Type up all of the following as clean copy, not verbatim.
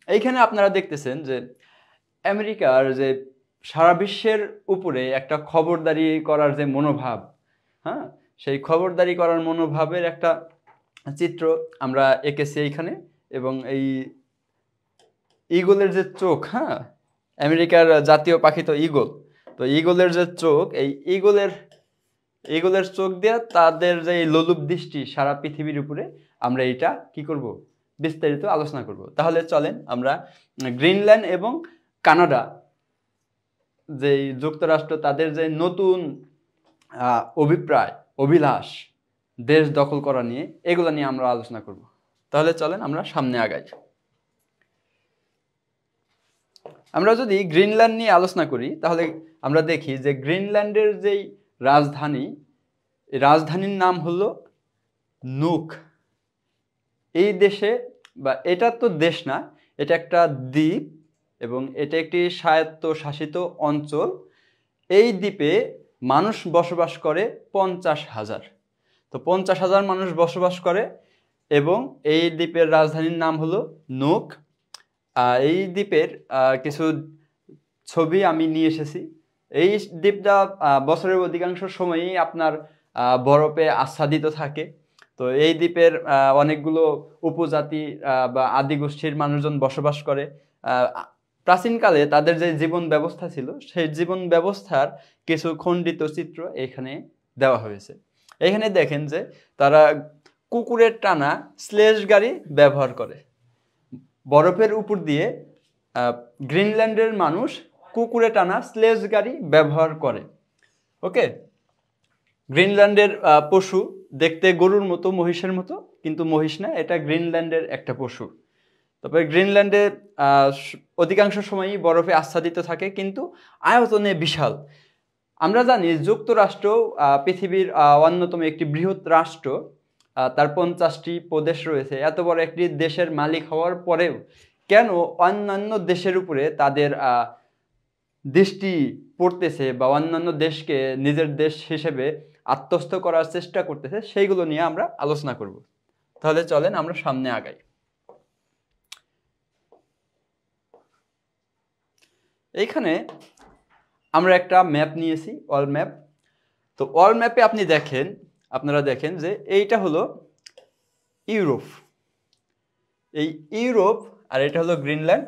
এইখানে আপনারা দেখতেছেন যে আমেরিকার যে সারা বিশ্বের উপরে একটা খবরদারি করার যে মনোভাব, হ্যাঁ, সেই খবরদারি করার মনোভাবের একটা চিত্র আমরা এঁকেছি এইখানে। এবং এই ঈগলের যে চোখ, হ্যাঁ, আমেরিকার জাতীয় পাখি তো ঈগল। তো ঈগলের যে চোখ, এই ঈগলের চোখ দিয়ে তাদের যে লোলুপ দৃষ্টি সারা পৃথিবীর উপরে, আমরা এটা কি করব, বিস্তারিত আলোচনা করব। তাহলে চলেন আমরা গ্রিনল্যান্ড এবং কানাডা, যে যুক্তরাষ্ট্র, তাদের যে নতুন অভিপ্রায়, অভিলাষ দেশ দখল করা নিয়ে, এগুলো নিয়ে আমরা আলোচনা করব। তাহলে চলেন আমরা সামনে আগাই। আমরা যদি গ্রিনল্যান্ড নিয়ে আলোচনা করি তাহলে আমরা দেখি যে গ্রিনল্যান্ডের যেই রাজধানী, এই রাজধানীর নাম হলো নুক। এই দেশে, বা এটা তো দেশ না, এটা একটা দ্বীপ এবং এটা একটি স্বায়ত্তশাসিত অঞ্চল। এই দ্বীপে মানুষ বসবাস করে 50,000। তো 50,000 মানুষ বসবাস করে এবং এই দ্বীপের রাজধানীর নাম হলো নুক। এই দ্বীপের কিছু ছবি আমি নিয়ে এসেছি। এই দ্বীপটা বছরের অধিকাংশ সময়ই আপনার বরফে আচ্ছাদিত থাকে। তো এই দ্বীপের অনেকগুলো উপজাতি বা আদিগোষ্ঠীর মানুষজন বসবাস করে। প্রাচীনকালে তাদের যে জীবন ব্যবস্থা ছিল, সেই জীবন ব্যবস্থার কিছু খণ্ডিত চিত্র এখানে দেওয়া হয়েছে। এখানে দেখেন যে তারা কুকুরের টানা স্লেজ গাড়ি ব্যবহার করে। বরফের উপর দিয়ে গ্রিনল্যান্ডের মানুষ কুকুরে টানা স্লেজ গাড়ি ব্যবহার করে। ওকে, গ্রিনল্যান্ডের পশু দেখতে গরুর মতো, মহিষের মতো, কিন্তু মহিষ না, এটা গ্রিনল্যান্ডের একটা পশু। তারপরে গ্রিনল্যান্ডে অধিকাংশ সময়ই বরফে আচ্ছাদিত থাকে, কিন্তু আয়তনে বিশাল। আমরা জানি যুক্তরাষ্ট্র পৃথিবীর অন্যতম একটি বৃহৎ রাষ্ট্র। তার 50টি প্রদেশ রয়েছে। এত বড় একটি দেশের মালিক হওয়ার পরেও কেন অন্যান্য দেশের উপরে তাদের দৃষ্টি পড়তেছে বা অন্যান্য দেশকে নিজের দেশ হিসেবে আত্মস্থ করার চেষ্টা করতেছে, সেইগুলো নিয়ে আমরা আলোচনা করব। তাহলে চলেন আমরা সামনে আগাই। এইখানে আমরা একটা ম্যাপ নিয়েছি, ওয়ার্ল্ড ম্যাপ। তো ওয়ার্ল্ড ম্যাপে আপনারা দেখেন যে এইটা হলো ইউরোপ, এই ইউরোপ, আর এটা হলো গ্রিনল্যান্ড।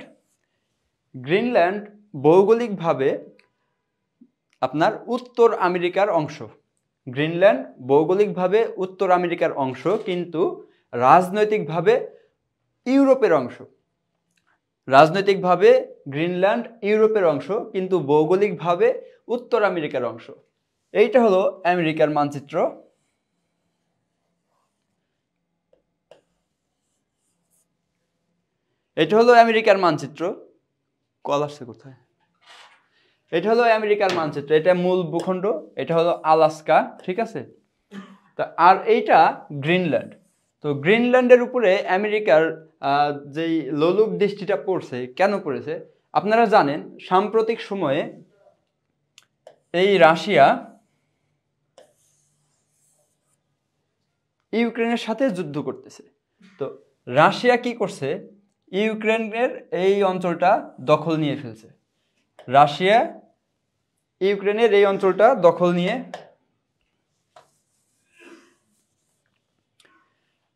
গ্রিনল্যান্ড ভৌগোলিকভাবে আপনার উত্তর আমেরিকার অংশ। গ্রিনল্যান্ড ভৌগোলিকভাবে উত্তর আমেরিকার অংশ, কিন্তু রাজনৈতিকভাবে ইউরোপের অংশ। রাজনৈতিকভাবে গ্রিনল্যান্ড ইউরোপের অংশ, কিন্তু ভৌগোলিকভাবে উত্তর আমেরিকার অংশ। এইটা হলো আমেরিকার মানচিত্র। এটা হলো আমেরিকার মানচিত্র। কল আসছে কোথায়? এটা হলো আমেরিকার মানচিত্র, এটা মূল ভূখণ্ড, এটা হলো আলাস্কা, ঠিক আছে। তা আর এইটা গ্রিনল্যান্ড। তো গ্রিনল্যান্ডের উপরে আমেরিকার যেই লোলুপ দৃষ্টিটা পড়ছে, কেন পড়েছে আপনারা জানেন। সাম্প্রতিক সময়ে এই রাশিয়া ইউক্রেনের সাথে যুদ্ধ করতেছে। তো রাশিয়া কি করছে, ইউক্রেনের এই অঞ্চলটা দখল নিয়ে ফেলছে। রাশিয়া ইউক্রেনের এই অঞ্চলটা দখল নিয়ে,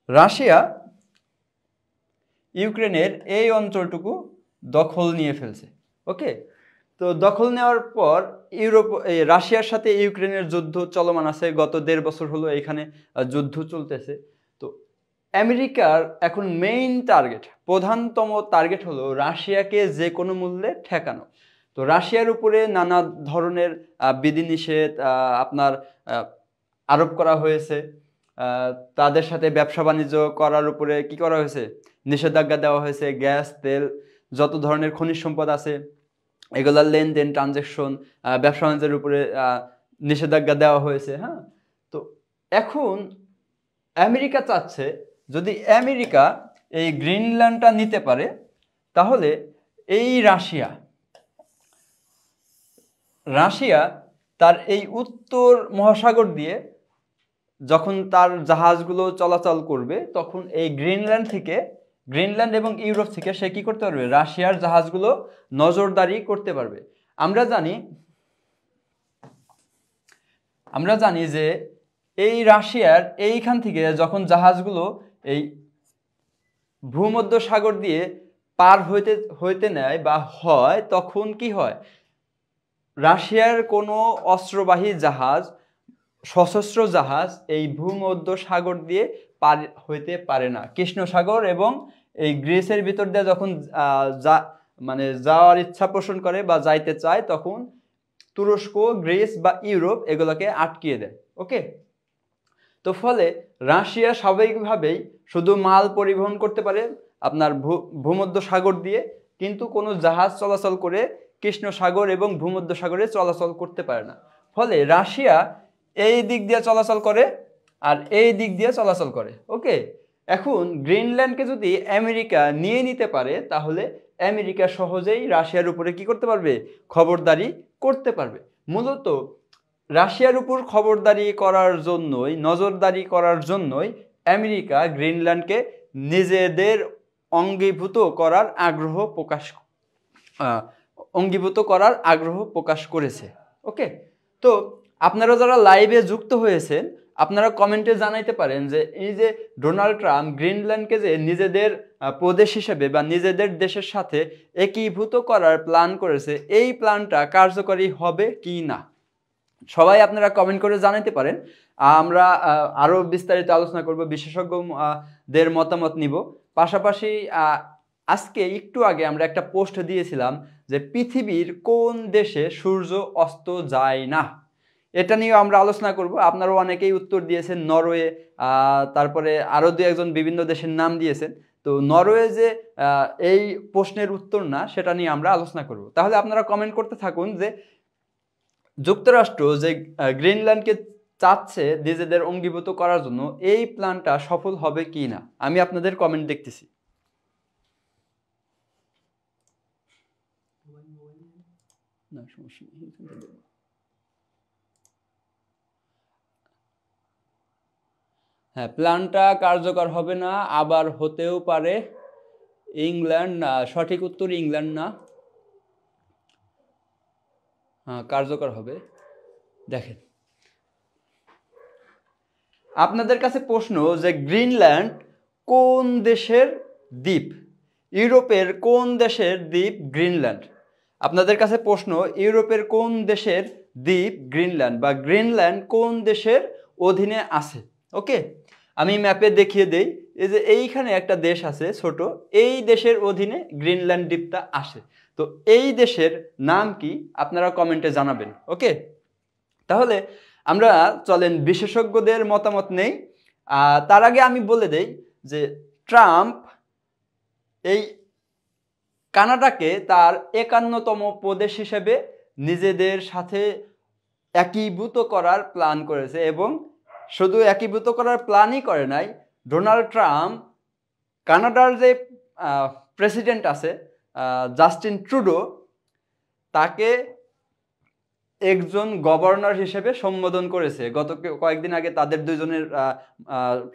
রাশিয়া ইউক্রেনের এই অঞ্চলটুকু দখল নিয়ে ফেলছে। ওকে, তো দখল নেওয়ার পর রাশিয়ার সাথে ইউক্রেনের যুদ্ধ চলমান আছে। গত 1.5 বছর হলো এখানে যুদ্ধ চলতেছে। তো আমেরিকার এখন মেইন টার্গেট, প্রধানতম টার্গেট হলো রাশিয়াকে যে কোনো মূল্যে ঠেকানো। তো রাশিয়ার উপরে নানা ধরনের বিধিনিষেধ আপনার আরোপ করা হয়েছে। তাদের সাথে ব্যবসা বাণিজ্য করার উপরে কি করা হয়েছে, নিষেধাজ্ঞা দেওয়া হয়েছে। গ্যাস, তেল, যত ধরনের খনিজ সম্পদ আছে, এগুলার লেনদেন, ট্রানজ্যাকশন, ব্যবসা বাণিজ্যের উপরে নিষেধাজ্ঞা দেওয়া হয়েছে। হ্যাঁ, তো এখন আমেরিকা চাচ্ছে যদি আমেরিকা এই গ্রিনল্যান্ডটা নিতে পারে, তাহলে এই রাশিয়া তার এই উত্তর মহাসাগর দিয়ে যখন তার জাহাজগুলো চলাচল করবে, তখন এই গ্রিনল্যান্ড থেকে গ্রিনল্যান্ড এবং ইউরোপ থেকে সে কি করতে পারবে, রাশিয়ার জাহাজগুলো নজরদারি করতে পারবে। আমরা জানি যে এই রাশিয়ার এইখান থেকে যখন জাহাজগুলো এই ভূমধ্য সাগর দিয়ে পার হইতে নেয় বা হয়, তখন কি হয়, রাশিয়ার কোনো অস্ত্রবাহী জাহাজ, সশস্ত্র জাহাজ এই ভূমধ্য সাগর দিয়ে পার হইতে পারে না। কৃষ্ণ সাগর এবং এই গ্রিসের ভিতর দিয়ে যখন যাওয়ার ইচ্ছা পোষণ করে বা যাইতে চায়, তখন তুরস্ক, গ্রিস বা ইউরোপ এগুলোকে আটকিয়ে দেয়। ওকে, তো ফলে রাশিয়া স্বাভাবিকভাবেই শুধু মাল পরিবহন করতে পারে আপনার ভূমধ্য সাগর দিয়ে, কিন্তু কোনো জাহাজ চলাচল করে কৃষ্ণ সাগর এবং ভূমধ্য সাগরে চলাচল করতে পারে না। ফলে রাশিয়া এই দিক দিয়ে চলাচল করে আর এই দিক দিয়ে চলাচল করে। ওকে, এখন গ্রিনল্যান্ডকে যদি আমেরিকা নিয়ে নিতে পারে, তাহলে আমেরিকা সহজেই রাশিয়ার উপরে কি করতে পারবে, খবরদারি করতে পারবে। মূলত রাশিয়ার উপর খবরদারি করার জন্যই, নজরদারি করার জন্যই আমেরিকা গ্রিনল্যান্ডকে নিজেদের অঙ্গীভূত করার আগ্রহ প্রকাশ করেছে। ওকে, তো আপনারা যারা লাইভে যুক্ত হয়েছেন, আপনারা কমেন্টে জানাইতে পারেন যে এই যে ডোনাল্ড ট্রাম্প গ্রিনল্যান্ডকে যে নিজেদের প্রদেশ হিসেবে বা নিজেদের দেশের সাথে একীভূত করার প্ল্যান করেছে, এই প্ল্যানটা কার্যকরী হবে কি না, সবাই আপনারা কমেন্ট করে জানাতে পারেন। আমরা আরো বিস্তারিত আলোচনা করব, বিশেষজ্ঞদের মতামত নিব। পাশাপাশি আজকে একটু আগে আমরা একটা পোস্ট দিয়েছিলাম যে পৃথিবীর কোন দেশে সূর্য অস্ত যায় না, এটা নিয়ে আমরা আলোচনা করব। আপনারাও অনেকেই উত্তর দিয়েছেন, নরওয়ে, তারপরে আরো দু একজন বিভিন্ন দেশের নাম দিয়েছেন। তো নরওয়ে যে এই প্রশ্নের উত্তর না, সেটা নিয়ে আমরা আলোচনা করব। তাহলে আপনারা কমেন্ট করতে থাকুন যে যুক্তরাষ্ট্র যে গ্রিনল্যান্ডকে চাচ্ছে নিজেদের অঙ্গীভূত করার জন্য, এই প্ল্যানটা সফল হবে কি না। আমি আপনাদের কমেন্ট দেখতেছি। হ্যাঁ, প্ল্যানটা কার্যকর হবে না, আবার হতেও পারে ইংল্যান্ড না। সঠিক উত্তর ইংল্যান্ড না, হ্যাঁ কার্যকর হবে। দেখেন, আপনাদের কাছে প্রশ্ন যে গ্রিনল্যান্ড কোন দেশের দ্বীপ, ইউরোপের কোন দেশের দ্বীপ গ্রিনল্যান্ড। আপনাদের কাছে প্রশ্ন, ইউরোপের কোন দেশের দ্বীপ গ্রিনল্যান্ড, বা গ্রিনল্যান্ড কোন দেশের অধীনে আছে। ওকে, আমি ম্যাপে দেখিয়ে দেই। এই যে এইখানে একটা দেশ আছে ছোট, এই দেশের অধীনে গ্রিনল্যান্ড দ্বীপটা আসে। তো এই দেশের নাম কি, আপনারা কমেন্টে জানাবেন। ওকে, তাহলে আমরা চলেন বিশেষজ্ঞদের মতামত নেই। তার আগে আমি বলে দেই যে ট্রাম্প এই কানাডাকে তার 51তম প্রদেশ হিসেবে নিজেদের সাথে একীভূত করার প্ল্যান করেছে, এবং শুধু একীভূত করার প্ল্যানই করে নাই, ডোনাল্ড ট্রাম্প কানাডার যে প্রেসিডেন্ট আছে জাস্টিন ট্রুডো, তাকে একজন গভর্নর হিসেবে সম্বোধন করেছে। গত কয়েকদিন আগে তাদের দুজনের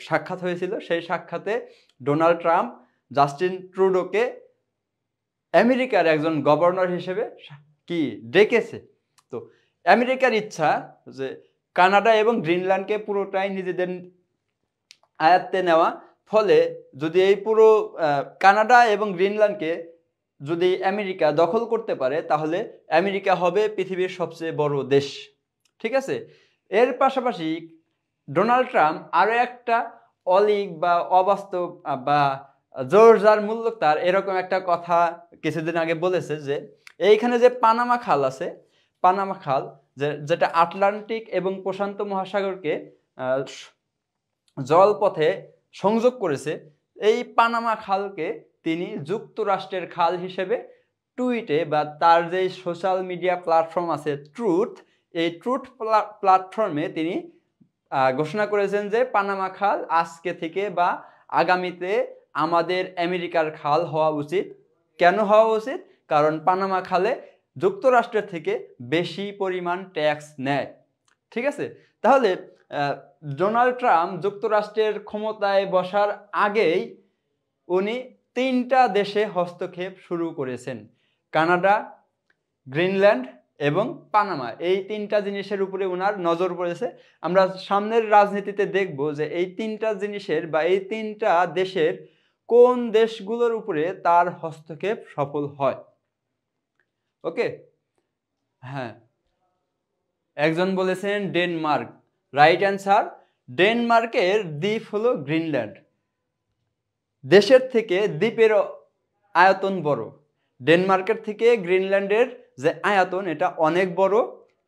সাক্ষাৎ হয়েছিল। সেই সাক্ষাতে ডোনাল্ড ট্রাম্প জাস্টিন ট্রুডোকে আমেরিকার একজন গভর্নর হিসেবে কি ডেকেছে। তো আমেরিকার ইচ্ছা যে কানাডা এবং গ্রিনল্যান্ডকে পুরোটাই নিজেদের আয়ত্তে নেওয়া। ফলে যদি এই পুরো কানাডা এবং গ্রিনল্যান্ডকে যদি আমেরিকা দখল করতে পারে, তাহলে আমেরিকা হবে পৃথিবীর সবচেয়ে বড় দেশ। ঠিক আছে, এর পাশাপাশি ডোনাল্ড ট্রাম্প আরো একটা অলিক বা অবাস্তব বা জোর যার মূল্য তার, এরকম একটা কথা কিছুদিন আগে বলেছে যে এইখানে যে পানামা খাল আছে, পানামা খাল যেটা আটলান্টিক এবং প্রশান্ত মহাসাগরকে জলপথে সংযোগ করেছে, এই পানামা খালকে তিনি যুক্তরাষ্ট্রের খাল হিসেবে টুইটে বা তার যে সোশ্যাল মিডিয়া প্ল্যাটফর্ম আছে ট্রুথ, এই ট্রুথ প্ল্যাটফর্মে তিনি ঘোষণা করেছেন যে পানামা খাল আজকে থেকে বা আগামীতে আমাদের আমেরিকার খাল হওয়া উচিত। কেন হওয়া উচিত? কারণ পানামা খালে যুক্তরাষ্ট্রের থেকে বেশি পরিমাণ ট্যাক্স নেয়। ঠিক আছে, তাহলে ডোনাল্ড ট্রাম্প যুক্তরাষ্ট্রের ক্ষমতায় বসার আগেই উনি 3টা দেশে হস্তক্ষেপ শুরু করেছেন, কানাডা, গ্রিনল্যান্ড এবং পানামা। এই 3টা জিনিসের উপরে ওনার নজর পড়েছে। আমরা সামনের রাজনীতিতে দেখব যে এই 3টা জিনিসের বা এই 3টা দেশের কোন দেশগুলোর উপরে তার হস্তক্ষেপ সফল হয়। ওকে, হ্যাঁ, একজন বলেছেন ডেনমার্ক, রাইট অ্যান্সার। ডেনমার্কের দ্বীপ হলো গ্রিনল্যান্ড। দেশের থেকে দ্বীপের আয়তন বড়। ডেনমার্কের থেকে গ্রিনল্যান্ডের যে আয়তন এটা অনেক বড়,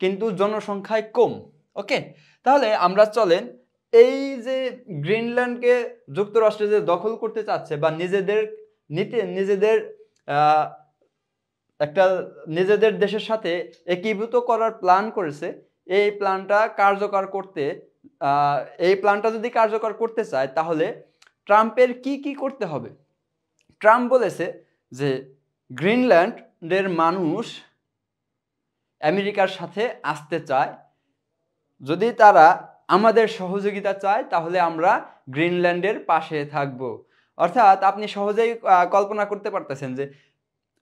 কিন্তু জনসংখ্যায় কম। ওকে, তাহলে আমরা চলেন এই যে গ্রিনল্যান্ডকে যুক্তরাষ্ট্র যে দখল করতে চাচ্ছে বা নিজেদের একটা নিজেদের দেশের সাথে একীভূত করার প্ল্যান করেছে, এই প্ল্যানটা কার্যকর করতে এই প্ল্যানটা যদি কার্যকর করতে চায় তাহলে ট্রাম্পের কি কি করতে হবে। ট্রাম্প বলেছে যে গ্রিনল্যান্ডের মানুষ আমেরিকার সাথে আসতে চায়, যদি তারা আমাদের সহযোগিতা চায় তাহলে আমরা গ্রিনল্যান্ডের পাশে থাকব। অর্থাৎ আপনি সহজেই কল্পনা করতে পারতেছেন যে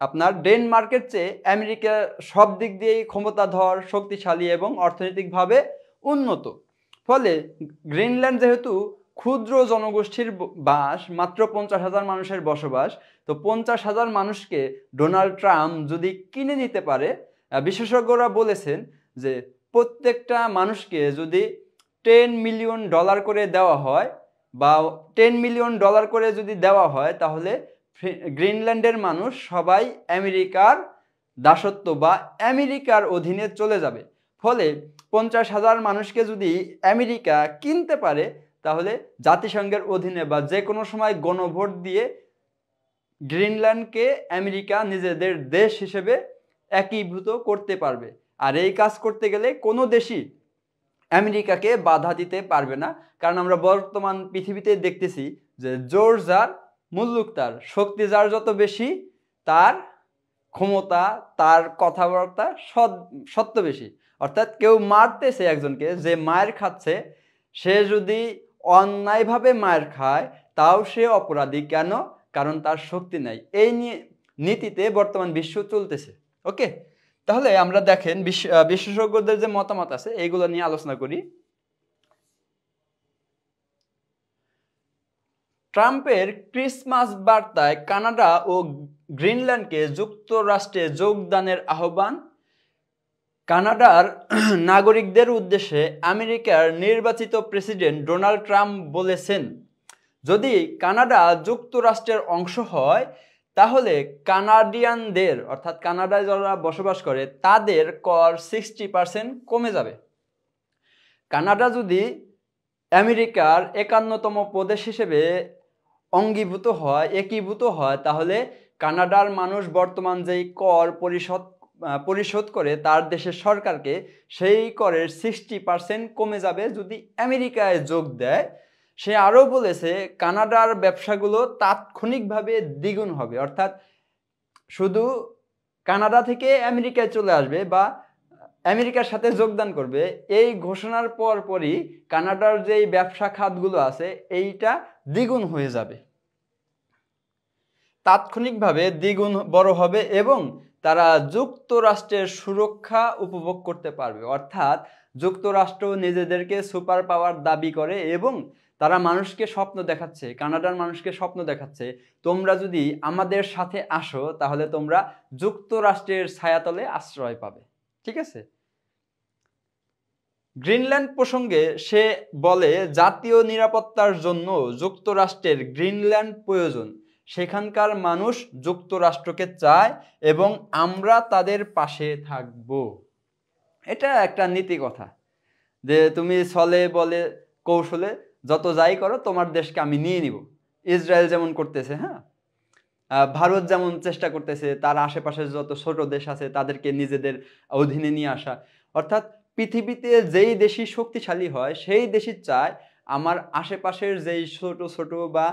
আপনার ডেনমার্কের চেয়ে আমেরিকা সব দিক দিয়েই ক্ষমতাধর, শক্তিশালী এবং অর্থনৈতিকভাবে উন্নত। ফলে গ্রিনল্যান্ড যেহেতু ক্ষুদ্র জনগোষ্ঠীর বাস, মাত্র 50,000 মানুষের বসবাস, তো 50,000 মানুষকে ডোনাল্ড ট্রাম্প যদি কিনে নিতে পারে, বিশেষজ্ঞরা বলেছেন যে প্রত্যেকটা মানুষকে যদি $10 মিলিয়ন করে দেওয়া হয় বা $10 মিলিয়ন করে যদি দেওয়া হয় তাহলে গ্রিনল্যান্ডের মানুষ সবাই আমেরিকার দাসত্ব বা আমেরিকার অধীনে চলে যাবে। ফলে 50,000 মানুষকে যদি আমেরিকা কিনতে পারে তাহলে জাতিসংঘের অধীনে বা যে কোনো সময় গণভোট দিয়ে গ্রিনল্যান্ডকে আমেরিকা নিজেদের দেশ হিসেবে একীভূত করতে পারবে। আর এই কাজ করতে গেলে কোনো দেশই আমেরিকাকে বাধা দিতে পারবে না, কারণ আমরা বর্তমান পৃথিবীতে দেখতেছি যে জোর যার মুল্লুক তার, শক্তি যার যত বেশি তার ক্ষমতা, তার কথাবার্তা সত্য বেশি। অর্থাৎ কেউ মারতেছে একজনকে, যে মায়ের খাচ্ছে, সে যদি অন্যায়ভাবে মায়ের খায় তাও সে অপরাধী। কেন? কারণ তার শক্তি নাই। এই নীতিতে বর্তমান বিশ্ব চলতেছে। ওকে, তাহলে আমরা দেখেন বিশেষজ্ঞদের যে মতামত আছে এইগুলো নিয়ে আলোচনা করি। ট্রাম্পের ক্রিসমাস বার্তায় কানাডা ও গ্রিনল্যান্ডকে যুক্তরাষ্ট্রে যোগদানের আহ্বান। কানাডার নাগরিকদের উদ্দেশ্যে আমেরিকার নির্বাচিত প্রেসিডেন্ট ডোনাল্ড ট্রাম্প বলেছেন, যদি কানাডা যুক্তরাষ্ট্রের অংশ হয় তাহলে কানাডিয়ানদের, অর্থাৎ কানাডায় যারা বসবাস করে তাদের কর 60% কমে যাবে। কানাডা যদি আমেরিকার 51তম প্রদেশ হিসেবে একীভূত হয় তাহলে কানাডার মানুষ বর্তমান যেই কর পরিশোধ করে তার দেশের সরকারকে, সেই করের 60% কমে যাবে যদি আমেরিকায় যোগ দেয়। সে আরও বলেছে কানাডার ব্যবসাগুলো তাৎক্ষণিকভাবে দ্বিগুণ হবে, অর্থাৎ শুধু কানাডা থেকে আমেরিকায় চলে আসবে বা আমেরিকার সাথে যোগদান করবে, এই ঘোষণার পরই কানাডার যেই ব্যবসা খাতগুলো আছে এইটা দ্বিগুণ হয়ে যাবে, তাৎক্ষণিকভাবে দ্বিগুণ বড় হবে এবং তারা যুক্তরাষ্ট্রের সুরক্ষা উপভোগ করতে পারবে। অর্থাৎ যুক্তরাষ্ট্র নিজেদেরকে সুপার পাওয়ার দাবি করে এবং তারা মানুষকে স্বপ্ন দেখাচ্ছে, কানাডার মানুষকে স্বপ্ন দেখাচ্ছে, তোমরা যদি আমাদের সাথে আসো তাহলে তোমরা যুক্তরাষ্ট্রের ছায়াতলে আশ্রয় পাবে। ঠিক আছে। গ্রিনল্যান্ড প্রসঙ্গে সে বলে, জাতীয় নিরাপত্তার জন্য যুক্তরাষ্ট্রের গ্রিনল্যান্ড প্রয়োজন। সেখানকার মানুষ যুক্তরাষ্ট্রকে চায় এবং আমরা তাদের পাশে থাকব। এটা একটা নীতি কথা, যে তুমি ছলে বলে কৌশলে যত যাই করো তোমার দেশকে আমি নিয়ে নিব। ইসরায়েল যেমন করতেছে, হ্যাঁ, ভারত যেমন চেষ্টা করতেছে তার আশেপাশে যত ছোট দেশ আছে তাদেরকে নিজেদের অধীনে নিয়ে আসা। অর্থাৎ পৃথিবীতে যেই দেশই শক্তিশালী হয় সেই দেশই চায় আমার আশেপাশের যেই ছোট ছোট বা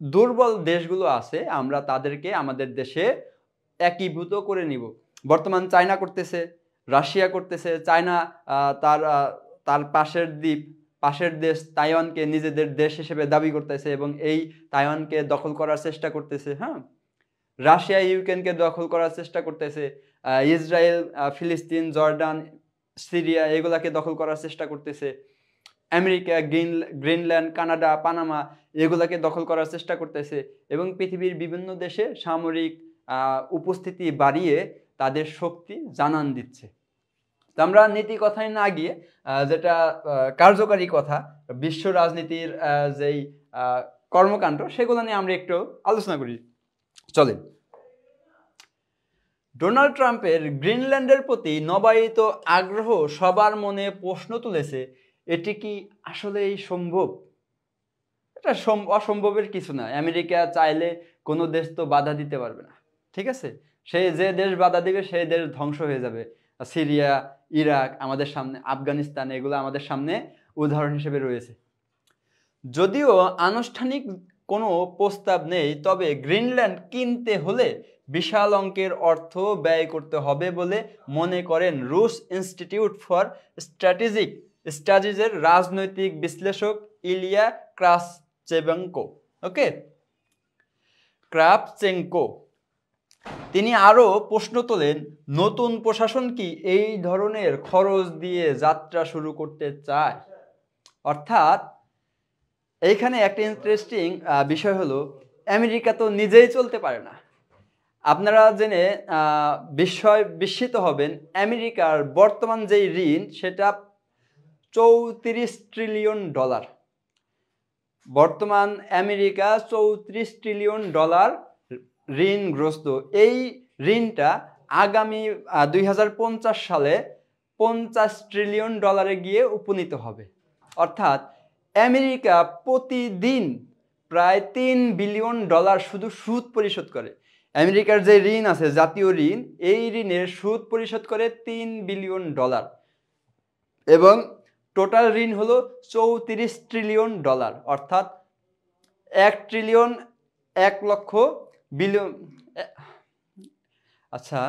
দুর্বল দেশগুলো আছে আমরা তাদেরকে আমাদের দেশে একীভূত করে নিব। বর্তমান চায়না করতেছে, রাশিয়া করতেছে। চায়না তার পাশের দ্বীপ পাশের দেশ তাইওয়ানকে নিজেদের দেশ হিসেবে দাবি করতেছে এবং এই তাইওয়ানকে দখল করার চেষ্টা করতেছে। হ্যাঁ, রাশিয়া ইউক্রেনকে দখল করার চেষ্টা করতেছে, ইসরায়েল ফিলিস্তিন জর্ডান সিরিয়া এগুলাকে দখল করার চেষ্টা করতেছে, আমেরিকা গ্রিনল্যান্ড কানাডা পানামা এগুলাকে দখল করার চেষ্টা করতেছে এবং পৃথিবীর বিভিন্ন দেশে সামরিক উপস্থিতি বাড়িয়ে তাদের শক্তি জানান দিচ্ছে। তো আমরা নীতি কথায় না গিয়ে যেটা কার্যকারী কথা, বিশ্ব রাজনীতির যেই কর্মকাণ্ড সেগুলো নিয়ে আমরা একটু আলোচনা করি। চলেন। ডোনাল্ড ট্রাম্পের গ্রিনল্যান্ডের প্রতি নবায়িত আগ্রহ সবার মনে প্রশ্ন তুলেছে, এটি কি আসলেই সম্ভব? এটা অসম্ভবের কিছু না। আমেরিকা চাইলে কোনো দেশ তো বাধা দিতে পারবে না, ঠিক আছে? সে যে দেশ বাধা দিবে সেই দেশ ধ্বংস হয়ে যাবে। সিরিয়া, ইরাক আমাদের সামনে, আফগানিস্তান এগুলো আমাদের সামনে উদাহরণ হিসেবে রয়েছে। যদিও আনুষ্ঠানিক কোনো প্রস্তাব নেই, তবে গ্রিনল্যান্ড কিনতে হলে বিশাল অঙ্কের অর্থ ব্যয় করতে হবে বলে মনে করেন রুশ ইনস্টিটিউট ফর স্ট্র্যাটেজিক স্টাডিজের রাজনৈতিক বিশ্লেষক ইলিয়া ক্রাভচেঙ্কো। ওকে, ক্রাভচেঙ্কো তিনি আরও প্রশ্ন তোলেন, নতুন প্রশাসন কি এই ধরনের খরচ দিয়ে যাত্রা শুরু করতে চায়? অর্থাৎ এইখানে একটা ইন্টারেস্টিং বিষয় হলো, আমেরিকা তো নিজেই চলতে পারে না। আপনারা জেনে বিস্মিত হবেন, আমেরিকার বর্তমান যেই ঋণ সেটা 34 ট্রিলিয়ন ডলার। বর্তমান আমেরিকা 34 ট্রিলিয়ন ডলার ঋণগ্রস্ত। এই ঋণটা আগামী 2050 সালে 50 ট্রিলিয়ন ডলারে গিয়ে উপনীত হবে। অর্থাৎ আমেরিকা প্রতিদিন প্রায় 3 বিলিয়ন ডলার শুধু সুদ পরিশোধ করে। আমেরিকার যে ঋণ আছে জাতীয় ঋণ, এই ঋণের সুদ পরিশোধ করে 3 বিলিয়ন ডলার এবং টোটাল ঋণ হলো 34 ট্রিলিয়ন ডলার। অর্থাৎ 1 ট্রিলিয়ন 1 লক্ষ বিলিয়ন, আচ্ছা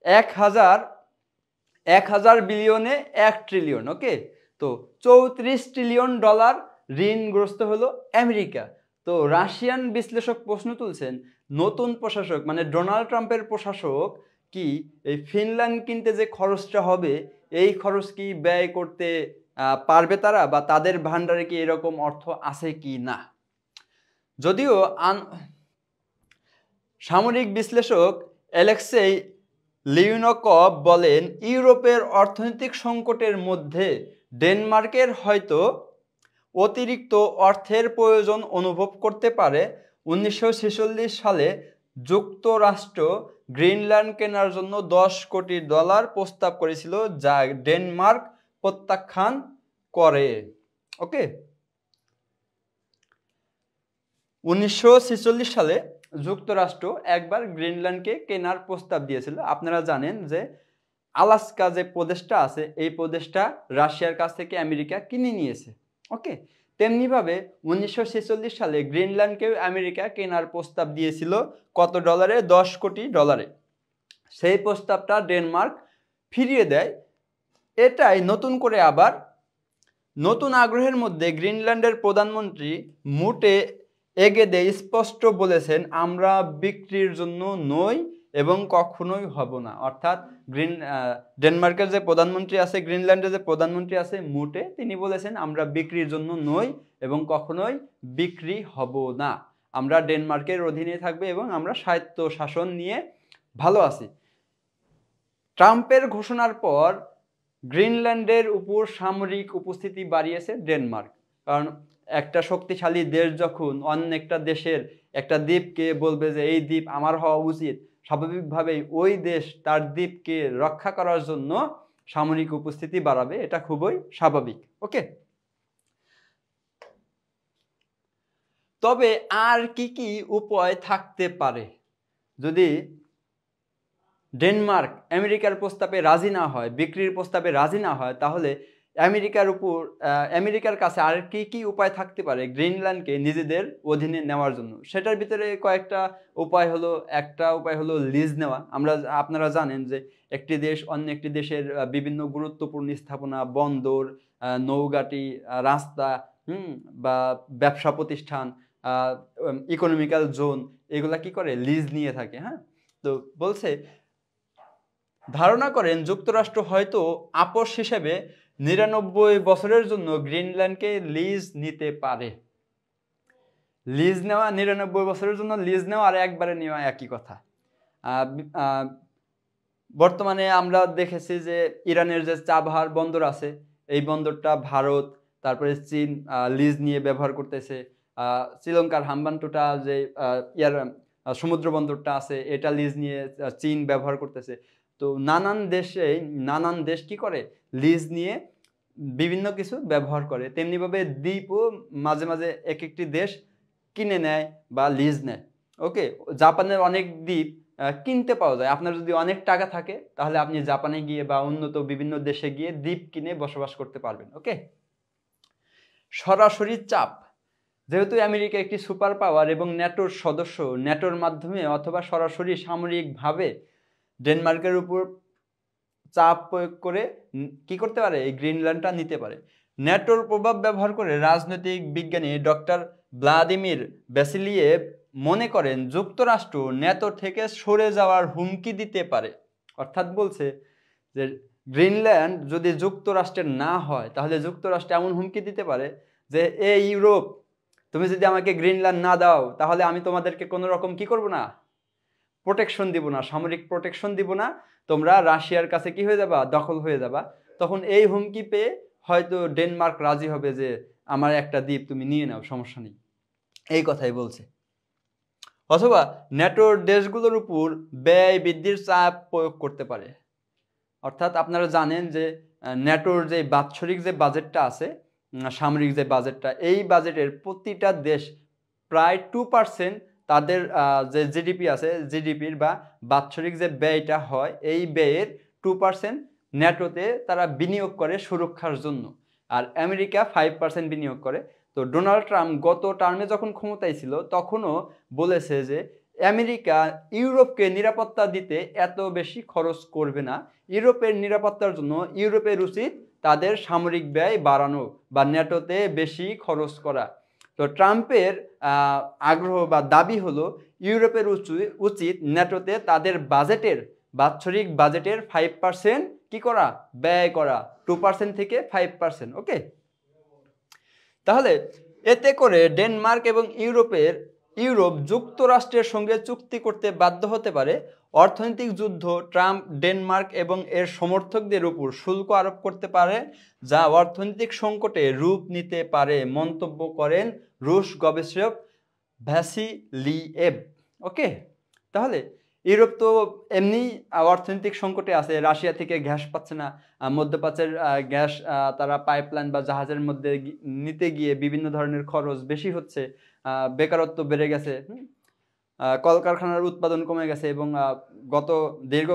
1000 বিলিয়নে 1 ট্রিলিয়ন। ওকে, তো 34 ট্রিলিয়ন ডলার ঋণগ্রস্ত হলো আমেরিকা। তো রাশিয়ান বিশ্লেষক প্রশ্ন তুলছেন, নতুন প্রশাসক মানে ডোনাল্ড ট্রাম্পের প্রশাসক কি এই ফিনল্যান্ড কিনতে যে খরচটা হবে এই খরচ কি ব্যয় করতে পারবে তারা, বা তাদের ভান্ডারে কি এরকম অর্থ আছে কি না? যদিও সামরিক বিশ্লেষক অ্যালেক্সেই লিওনকভ বলেন, ইউরোপের অর্থনৈতিক সংকটের মধ্যে ডেনমার্কের হয়তো অতিরিক্ত অর্থের প্রয়োজন অনুভব করতে পারে। 1946 সালে যুক্তরাষ্ট্র গ্রিনল্যান্ড কেনার জন্য 10 কোটি ডলার প্রস্তাব করেছিল, যা ডেনমার্ক প্রত্যাখ্যান করে। ওকে, 1946 সালে যুক্তরাষ্ট্র একবার গ্রিনল্যান্ডকে কেনার প্রস্তাব দিয়েছিল। আপনারা জানেন যে আলাস্কা যে প্রদেশটা আছে এই প্রদেশটা রাশিয়ার কাছ থেকে আমেরিকা কিনে নিয়েছে। ওকে, তেমনিভাবে 1946 সালে গ্রিনল্যান্ডকেও আমেরিকা কেনার প্রস্তাব দিয়েছিল কত ডলারে? 10 কোটি ডলারে। সেই প্রস্তাবটা ডেনমার্ক ফিরিয়ে দেয়। এটাই নতুন করে আবার নতুন আগ্রহের মধ্যে গ্রিনল্যান্ডের প্রধানমন্ত্রী মুটে এগেদে স্পষ্ট বলেছেন, আমরা বিক্রির জন্য নই এবং কখনোই হব না। অর্থাৎ ডেনমার্কের যে প্রধানমন্ত্রী আছে, গ্রিনল্যান্ডের যে প্রধানমন্ত্রী আছে মুটে, তিনি বলেছেন আমরা বিক্রির জন্য নই এবং কখনোই বিক্রি হব না। আমরা ডেনমার্কের অধীনে থাকবে এবং আমরা স্বায়ত্ত শাসন নিয়ে ভালো আছি। ট্রাম্পের ঘোষণার পর গ্রিনল্যান্ডের উপর সামরিক উপস্থিতি বাড়িয়েছে ডেনমার্ক। কারণ একটা শক্তিশালী দেশ যখন অন্য একটা দেশের একটা দ্বীপকে বলবে যে এই দ্বীপ আমার হওয়া উচিত, স্বাভাবিকভাবেই ওই দেশ তার দ্বীপকে রক্ষা করার জন্য সামরিক উপস্থিতি বাড়াবে, এটা খুবই স্বাভাবিক। ওকে, তবে আর কি কি উপায় থাকতে পারে যদি ডেনমার্ক আমেরিকার প্রস্তাবে রাজি না হয়, বিক্রির প্রস্তাবে রাজি না হয়? তাহলে আমেরিকার কাছে আর কি কি উপায় থাকতে পারে গ্রিনল্যান্ডকে নিজেদের অধীনে নেওয়ার জন্য? সেটার ভিতরে কয়েকটা উপায় হলো, একটা উপায় হলো লিজ নেওয়া। আপনারা জানেন যে একটি দেশ অন্য একটি দেশের বিভিন্ন গুরুত্বপূর্ণ স্থাপনা, বন্দর, নৌঘাটি, রাস্তা, বা ব্যবসা প্রতিষ্ঠান, ইকোনমিক্যাল জোন, এগুলা কি করে লিজ নিয়ে থাকে। হ্যাঁ, তো বলছে ধারণা করেন যুক্তরাষ্ট্র হয়তো আপোষ হিসেবে 99 বছরের জন্য গ্রিনল্যান্ডকে লিজ নিতে পারে। লিজ নেওয়া, 99 বছরের জন্য লিজ নেওয়া আর একবারে নেওয়া একই কথা। বর্তমানে আমরা দেখেছি যে ইরানের যে চাবাহার বন্দর আছে, এই বন্দরটা ভারত, তারপরে চীন লিজ নিয়ে ব্যবহার করতেছে। শ্রীলঙ্কার হাম্বানটোটা যে সমুদ্র বন্দরটা আছে, এটা লিজ নিয়ে চীন ব্যবহার করতেছে। তো নানান দেশ কি করে লিজ নিয়ে বিভিন্ন কিছু ব্যবহার করে। তেমনিভাবে দ্বীপও মাঝে মাঝে এক একটি দেশ কিনে নেয় বা লিজ নেয়। ওকে, জাপানের অনেক দ্বীপ কিনতে পাওয়া যায়। আপনার যদি অনেক টাকা থাকে তাহলে আপনি জাপানে গিয়ে বা উন্নত বিভিন্ন দেশে গিয়ে দ্বীপ কিনে বসবাস করতে পারবেন। ওকে, সরাসরি চাপ, যেহেতু আমেরিকা একটি সুপার পাওয়ার এবং ন্যাটোর সদস্য, ন্যাটোর মাধ্যমে অথবা সরাসরি সামরিকভাবে ডেনমার্কের উপর চাপ প্রয়োগ করে কি করতে পারে, এই গ্রিনল্যান্ডটা নিতে পারে। ন্যাটোর প্রভাব ব্যবহার করে রাজনৈতিক বিজ্ঞানী ডক্টর ভ্লাদিমির ভ্যাসিলিয়েভ মনে করেন যুক্তরাষ্ট্র ন্যাটো থেকে সরে যাওয়ার হুমকি দিতে পারে। অর্থাৎ বলছে যে গ্রিনল্যান্ড যদি যুক্তরাষ্ট্রের না হয় তাহলে যুক্তরাষ্ট্র এমন হুমকি দিতে পারে যে ইউরোপ, তুমি যদি আমাকে গ্রিনল্যান্ড না দাও তাহলে আমি তোমাদেরকে কোনো রকম কি করব না, প্রোটেকশন দিব না, সামরিক প্রোটেকশন দিব না, তোমরা রাশিয়ার কাছে কি হয়ে যাবা, দখল হয়ে যাবা। তখন এই হুমকি পেয়ে হয়তো ডেনমার্ক রাজি হবে যে আমার একটা দ্বীপ তুমি নিয়ে নাও, সমস্যা নেই, এই কথাই বলছে। অথবা ন্যাটোর দেশগুলোর উপর ব্যয় বৃদ্ধির চাপ প্রয়োগ করতে পারে। অর্থাৎ আপনারা জানেন যে ন্যাটোর যে বাৎসরিক যে বাজেটটা আছে, সামরিক যে বাজেটটা, এই বাজেটের প্রতিটা দেশ প্রায় 2% তাদের যে জিডিপি আছে, জিডিপির বা বাৎসরিক যে ব্যয়টা হয়, এই ব্যয়ের 2% ন্যাটোতে তারা বিনিয়োগ করে সুরক্ষার জন্য, আর আমেরিকা 5% বিনিয়োগ করে। তো ডোনাল্ড ট্রাম্প গত টার্মে যখন ক্ষমতায় ছিল তখনও বলেছে যে আমেরিকা ইউরোপকে নিরাপত্তা দিতে এত বেশি খরচ করবে না, ইউরোপের নিরাপত্তার জন্য ইউরোপের উচিত তাদের সামরিক ব্যয় বাড়ানো বা ন্যাটোতে বেশি খরচ করা। তো ট্রাম্পের আগ্রহ বা দাবি হলো ইউরোপের উচিত ন্যাটোতে তাদের বাৎসরিক বাজেটের 5% কি করা, ব্যয় করা, 2% থেকে 5%। ওকে, তাহলে এতে করে ডেনমার্ক এবং ইউরোপ যুক্তরাষ্ট্রের সঙ্গে চুক্তি করতে বাধ্য হতে পারে। অর্থনৈতিক যুদ্ধ, ট্রাম্প ডেনমার্ক এবং এর সমর্থকদের উপর শুল্ক আরোপ করতে পারে, যা অর্থনৈতিক সংকটে রূপ নিতে পারে, মন্তব্য করেন রুশ গবেষক ভ্যাসিলিয়েভ। ওকে, তাহলে ইউরোপ তো এমনি অর্থনৈতিক সংকটে আছে, রাশিয়া থেকে গ্যাস পাচ্ছে না, মধ্যপ্রাচ্যের গ্যাস তারা পাইপলাইন বা জাহাজের মধ্যে নিতে গিয়ে বিভিন্ন ধরনের খরচ বেশি হচ্ছে, বেকারত্ব বেড়ে গেছে, কলকারখানার উৎপাদন কমে গেছে, এবং গত দীর্ঘ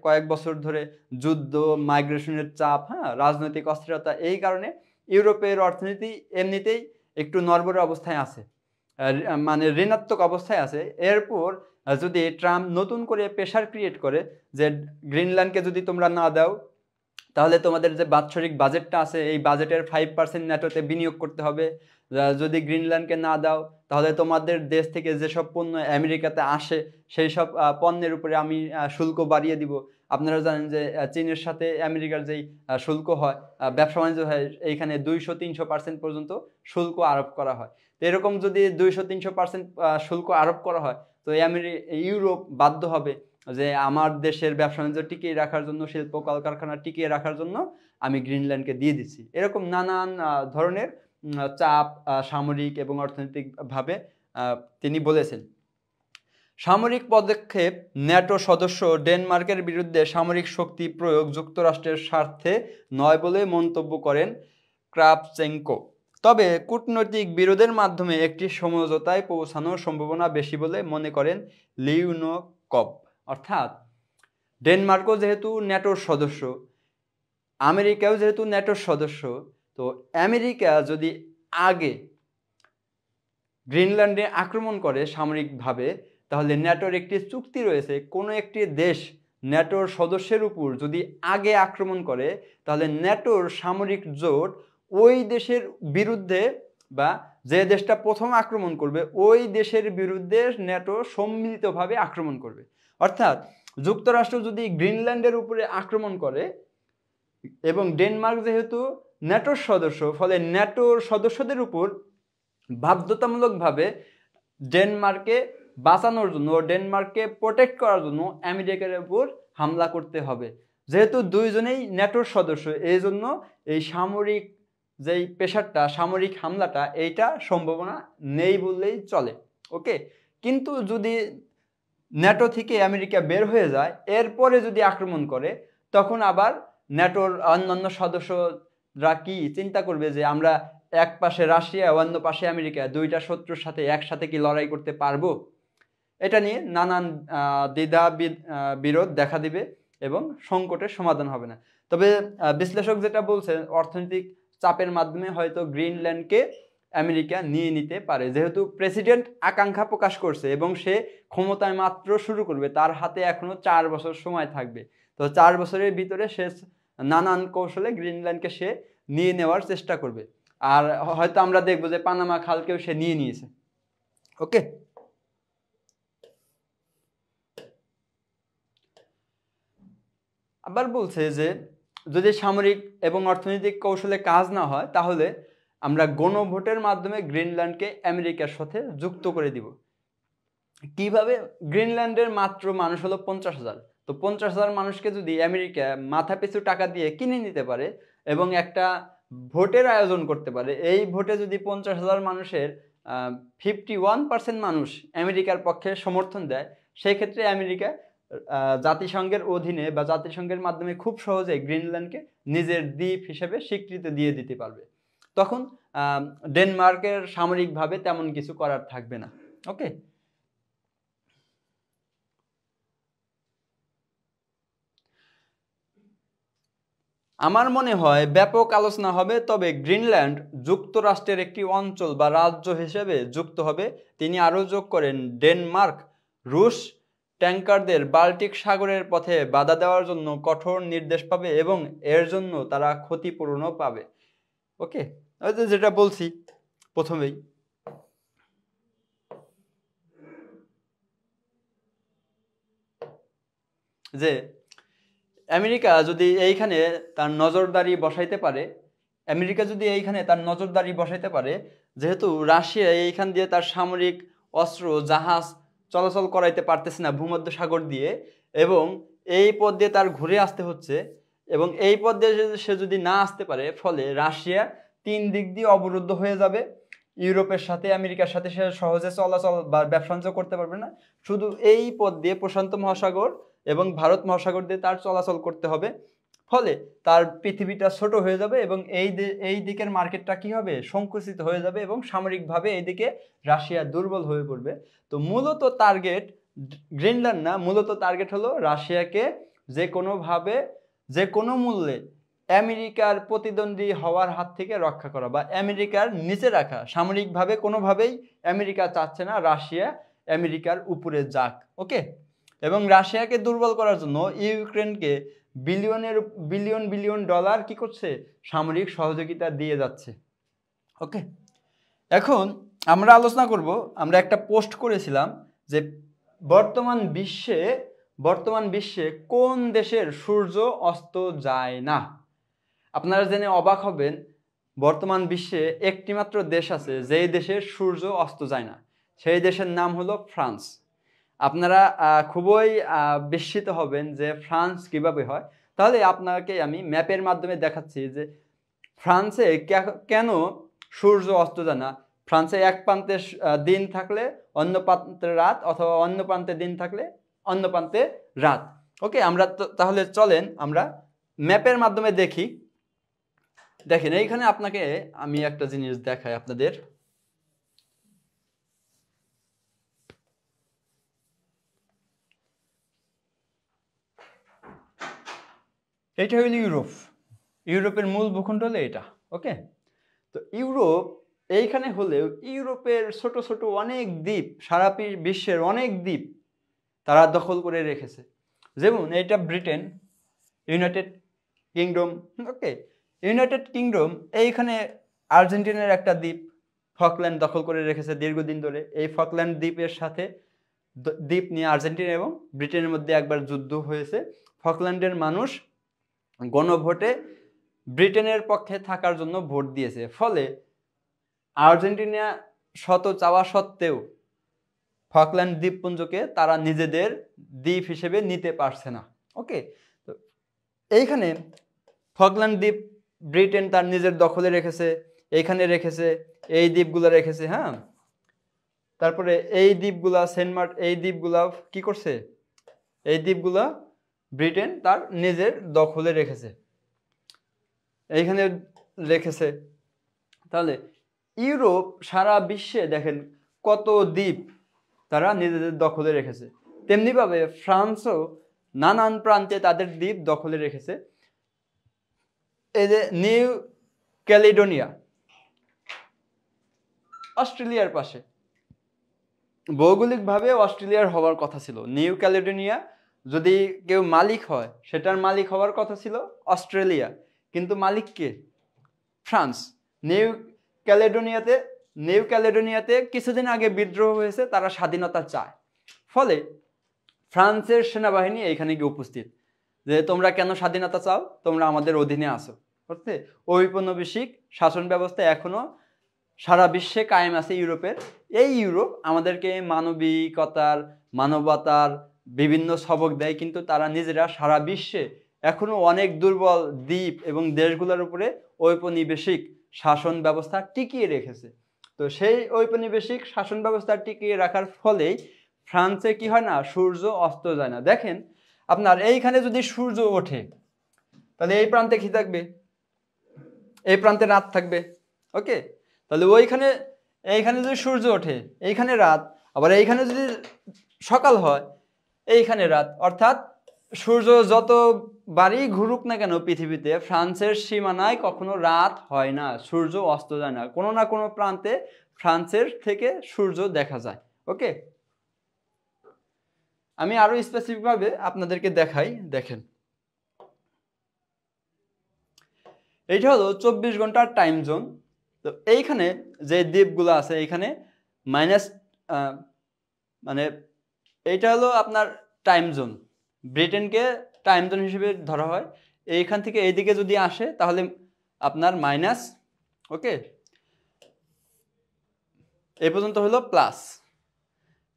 কয়েক বছর ধরে যুদ্ধ, মাইগ্রেশনের চাপ, রাজনৈতিক অস্থিরতা, এই কারণে ইউরোপের অর্থনীতি এমনিতেই একটু নড়বড়ে অবস্থায় আছে, মানে ঋণাত্মক অবস্থায় আছে। এরপর যদি ট্রাম্প নতুন করে প্রেশার ক্রিয়েট করে যে গ্রিনল্যান্ডকে যদি তোমরা না দাও তাহলে তোমাদের যে বাৎসরিক বাজেটটা আছে এই বাজেটের 5% ন্যাটোতে বিনিয়োগ করতে হবে, যদি গ্রিনল্যান্ডকে না দাও তাহলে তোমাদের দেশ থেকে যেসব পণ্য আমেরিকাতে আসে সেই সব পণ্যের উপরে আমি শুল্ক বাড়িয়ে দিব। আপনারা জানেন যে চীনের সাথে আমেরিকার যেই শুল্ক হয়, ব্যবসা বাণিজ্য হয়, এইখানে 200-300% পর্যন্ত শুল্ক আরোপ করা হয়। তো এরকম যদি 200-300% শুল্ক আরোপ করা হয় তো ইউরোপ বাধ্য হবে যে আমার দেশের ব্যবসা বাণিজ্য টিকিয়ে রাখার জন্য, শিল্প কলকারখানা টিকিয়ে রাখার জন্য আমি গ্রিনল্যান্ডকে দিয়ে দিচ্ছি। এরকম নানান ধরনের চাপ সামরিক এবং অর্থনৈতিকভাবে তিনি বলেছেন। সামরিক পদক্ষেপ, ন্যাটো সদস্য ডেনমার্কের বিরুদ্ধে সামরিক শক্তি প্রয়োগ যুক্তরাষ্ট্রের স্বার্থে নয় বলে মন্তব্য করেন ক্রাভচেঙ্কো। তবে কূটনৈতিক বিরোধের মাধ্যমে একটি সমঝোতায় পৌঁছানোর সম্ভাবনা বেশি বলে মনে করেন লিউনকভ। অর্থাৎ ডেনমার্কও যেহেতু ন্যাটোর সদস্য, আমেরিকাও যেহেতু ন্যাটোর সদস্য, তো আমেরিকা যদি আগে গ্রিনল্যান্ডে আক্রমণ করে সামরিকভাবে, তাহলে ন্যাটোর একটি চুক্তি রয়েছে, কোনো একটি দেশ ন্যাটোর সদস্যের উপর যদি আগে আক্রমণ করে, তাহলে ন্যাটোর সামরিক জোট ওই দেশের বিরুদ্ধে, বা যে দেশটা প্রথম আক্রমণ করবে ওই দেশের বিরুদ্ধে ন্যাটো সম্মিলিতভাবে আক্রমণ করবে। অর্থাৎ যুক্তরাষ্ট্র যদি গ্রিনল্যান্ডের উপরে আক্রমণ করে, এবং ডেনমার্ক যেহেতু ন্যাটোর সদস্য, ফলে ন্যাটোর সদস্যদের উপর বাধ্যতামূলকভাবে ডেনমার্ককে বাঁচানোর জন্য, ডেনমার্ককে প্রোটেক্ট করার জন্য আমেরিকার উপর হামলা করতে হবে। যেহেতু দুইজনেই ন্যাটোর সদস্য, এই জন্য এই সামরিক যেই প্রেশারটা, সামরিক হামলাটা, এইটা সম্ভাবনা নেই বললেই চলে। ওকে, কিন্তু যদি ন্যাটো থেকে আমেরিকা বের হয়ে যায়, এরপরে যদি আক্রমণ করে, তখন আবার ন্যাটোর অন্যান্য সদস্যরা কি চিন্তা করবে যে আমরা এক পাশে রাশিয়া, অন্য পাশে আমেরিকা, দুইটা শত্রুর সাথে একসাথে কি লড়াই করতে পারবো? এটা নিয়ে নানান দ্বিধা বিরোধ দেখা দিবে এবং সংকটের সমাধান হবে না। তবে বিশ্লেষক যেটা বলছে, অর্থনৈতিক চাপের মাধ্যমে হয়তো গ্রিনল্যান্ডকে আমেরিকা নিয়ে নিতে পারে। যেহেতু প্রেসিডেন্ট আকাঙ্ক্ষা প্রকাশ করছে এবং সে ক্ষমতায় মাত্র শুরু করবে, তার হাতে এখনো 4 বছর সময় থাকবে। তো 4 বছরের ভিতরে সে নানান কৌশলে গ্রিনল্যান্ডকে সে নিয়ে নেওয়ার চেষ্টা করবে। আর হয়তো আমরা দেখবো যে পানামা খালকেও সে নিয়ে নিয়েছে। ওকে, আবার বলছে যে যদি সামরিক এবং অর্থনৈতিক কৌশলে কাজ না হয়, তাহলে আমরা গণভোটের মাধ্যমে গ্রিনল্যান্ডকে আমেরিকার সাথে যুক্ত করে দিব। কিভাবে? গ্রিনল্যান্ডের মাত্র মানুষ হলো 50,000। তো 50,000 মানুষকে যদি আমেরিকা মাথা পিছু টাকা দিয়ে কিনে নিতে পারে এবং একটা ভোটের আয়োজন করতে পারে, এই ভোটে যদি 50,000 মানুষের 51% মানুষ আমেরিকার পক্ষে সমর্থন দেয়, সেই ক্ষেত্রে আমেরিকা জাতিসংঘের অধীনে বা জাতিসংঘের মাধ্যমে খুব সহজে গ্রিনল্যান্ডকে নিজের দ্বীপ হিসেবে স্বীকৃতি দিয়ে দিতে পারবে। তখন ডেনমার্কের সামরিকভাবে তেমন কিছু করার থাকবে না। ওকে, আমার মনে হয় ব্যাপক আলোচনা হবে, তবে গ্রিনল্যান্ড যুক্তরাষ্ট্রের একটি অঞ্চল বা রাজ্য হিসেবে যুক্ত হবে। তিনি আরও যোগ করেন, ডেনমার্ক রুশ ট্যাঙ্কারদের বাল্টিক সাগরের পথে বাধা দেওয়ার জন্য কঠোর নির্দেশ পাবে এবং এর জন্য তারা ক্ষতিপূরণও পাবে। ওকে, যেটা বলছি প্রথমেই, যে আমেরিকা যদি এইখানে তার নজরদারি বসাইতে পারে, আমেরিকা যদি এইখানে তার নজরদারি বসাইতে পারে, যেহেতু রাশিয়া এইখান দিয়ে তার সামরিক অস্ত্র জাহাজ চলাচল করাইতে পারতেছে না ভূমধ্য সাগর দিয়ে, এবং এই পথ দিয়ে তার ঘুরে আসতে হচ্ছে, এবং এই পথ দিয়ে সে যদি না আসতে পারে, ফলে রাশিয়া 3 দিক দিয়ে অবরুদ্ধ হয়ে যাবে। ইউরোপের সাথে, আমেরিকার সাথে সে সহজে চলাচল বা ব্যবসা বাণিজ্য করতে পারবে না। শুধু এই পথ দিয়ে প্রশান্ত মহাসাগর এবং ভারত মহাসাগর দিয়ে তার চলাচল করতে হবে। ফলে তার পৃথিবীটা ছোট হয়ে যাবে এবং এই দিকের মার্কেটটা কি হবে? সংকুচিত হয়ে যাবে এবং সামরিকভাবে এইদিকে রাশিয়া দুর্বল হয়ে পড়বে। তো মূলত টার্গেট গ্রিনল্যান্ড না, মূলত টার্গেট হলো রাশিয়াকে যে কোনোভাবে, যে কোনো মূল্যে আমেরিকার প্রতিদ্বন্দ্বী হওয়ার হাত থেকে রক্ষা করা বা আমেরিকার নিচে রাখা। সামরিকভাবে কোনোভাবেই আমেরিকা চাচ্ছে না রাশিয়া আমেরিকার উপরে যাক। ওকে, এবং রাশিয়াকে দুর্বল করার জন্য ইউক্রেনকে বিলিয়ন বিলিয়ন ডলার কি করছে? সামরিক সহযোগিতা দিয়ে যাচ্ছে। ওকে, এখন আমরা আলোচনা করব, আমরা একটা পোস্ট করেছিলাম যে বর্তমান বিশ্বে কোন দেশের সূর্য অস্ত যায় না। আপনারা জেনে অবাক হবেন, বর্তমান বিশ্বে একটি মাত্র দেশ আছে যেই দেশের সূর্য অস্ত যায় না, সেই দেশের নাম হলো ফ্রান্স। আপনারা খুবই বিস্মিত হবেন যে ফ্রান্স কিভাবে হয়। তাহলে আপনাকে আমি ম্যাপের মাধ্যমে দেখাচ্ছি যে ফ্রান্সে কেন সূর্য অস্ত যায় না। ফ্রান্সে এক প্রান্তে দিন থাকলে অন্য প্রান্তে রাত, অথবা অন্য প্রান্তে দিন থাকলে অন্য প্রান্তে রাত। ওকে, আমরা তাহলে চলেন আমরা ম্যাপের মাধ্যমে দেখি। দেখেন, এইখানে আপনাকে আমি একটা জিনিস দেখাই আপনাদের। এটা হইল ইউরোপ। ইউরোপের মূল ভূখণ্ড হলো এটা। ওকে, তো ইউরোপ এইখানে হলেও ইউরোপের ছোট ছোট অনেক দ্বীপ, সারা বিশ্বের অনেক দ্বীপ তারা দখল করে রেখেছে। যেমন এটা ব্রিটেন, ইউনাইটেড কিংডম। ওকে, ইউনাইটেড কিংডম এইখানে আর্জেন্টিনার একটা দ্বীপ ফকল্যান্ড দখল করে রেখেছে দীর্ঘদিন ধরে। এই ফকল্যান্ড দ্বীপের সাথে দ্বীপ নিয়ে আর্জেন্টিনা এবং ব্রিটেনের মধ্যে একবার যুদ্ধ হয়েছে। ফকল্যান্ডের মানুষ গণভোটে ব্রিটেনের পক্ষে থাকার জন্য ভোট দিয়েছে, ফলে আর্জেন্টিনা শত চাওয়া সত্ত্বেও ফকল্যান্ড দ্বীপপুঞ্জকে তারা নিজেদের দ্বীপ হিসেবে নিতে পারছে না। ওকে, তো এইখানে ফকল্যান্ড দ্বীপ ব্রিটেন তার নিজের দখলে রেখেছে, এইখানে রেখেছে, এই দ্বীপগুলো রেখেছে। হ্যাঁ, তারপরে এই দ্বীপগুলা এই দ্বীপগুলা কি করছে, এই দ্বীপগুলা ব্রিটেন তার নিজের দখলে রেখেছে, এইখানে রেখেছে। তাহলে ইউরোপ সারা বিশ্বে দেখেন কত দ্বীপ তারা নিজেদের দখলে রেখেছে। তেমনিভাবে ফ্রান্সও নানান প্রান্তে তাদের দ্বীপ দখলে রেখেছে। এই যে নিউ ক্যালিডোনিয়া অস্ট্রেলিয়ার পাশে, ভৌগোলিকভাবে অস্ট্রেলিয়ার হওয়ার কথা ছিল। নিউ ক্যালিডোনিয়া যদি কেউ মালিক হয়, সেটার মালিক হওয়ার কথা ছিল অস্ট্রেলিয়া, কিন্তু মালিক কে? ফ্রান্স। নিউ ক্যালেডোনিয়াতে কিছুদিন আগে বিদ্রোহ হয়েছে, তারা স্বাধীনতা চায়। ফলে ফ্রান্সের সেনাবাহিনী এইখানে গিয়ে উপস্থিত, যে তোমরা কেন স্বাধীনতা চাও, তোমরা আমাদের অধীনে আসো। বুঝতে, ঔপনিবেশিক শাসন ব্যবস্থা এখনো সারা বিশ্বে কায়েম আছে ইউরোপের। এই ইউরোপ আমাদেরকে মানবতার বিভিন্ন সবক দেয়, কিন্তু তারা নিজেরা সারা বিশ্বে এখনো অনেক দুর্বল দ্বীপ এবং দেশগুলোর উপরে ঔপনিবেশিক শাসন ব্যবস্থা টিকিয়ে রেখেছে। তো সেই ঔপনিবেশিক শাসন ব্যবস্থা টিকিয়ে রাখার ফলেই ফ্রান্সে কি হয় না, সূর্য অস্ত যায় না। দেখেন আপনার এইখানে যদি সূর্য ওঠে, তাহলে এই প্রান্তে কি থাকবে? এই প্রান্তে রাত থাকবে। ওকে, তাহলে এইখানে যদি সূর্য ওঠে, এইখানে রাত, আবার এইখানে যদি সকাল হয়, এইখানে রাত। অর্থাৎ সূর্য যতবারই ঘুরুক না কেন পৃথিবীতে, ফ্রান্সের সীমানায় কখনো রাত হয় না, সূর্য অস্ত যায় না। কোনো না কোনো প্রান্তে ফ্রান্সের থেকে সূর্য দেখা যায়। ওকে, আমি আরো স্পেসিফিকভাবে আপনাদেরকে দেখাই। দেখেন, এইটা হলো 24 ঘন্টার টাইম জোন। তো এইখানে যে দ্বীপগুলো আছে, এইখানে মানে এইটা হলো আপনার টাইম জোন। ব্রিটেনকে টাইম জোন হিসেবে ধরা হয়। এইখান থেকে এইদিকে যদি আসে তাহলে আপনার মাইনাস। ওকে, এই পর্যন্ত হলো প্লাস,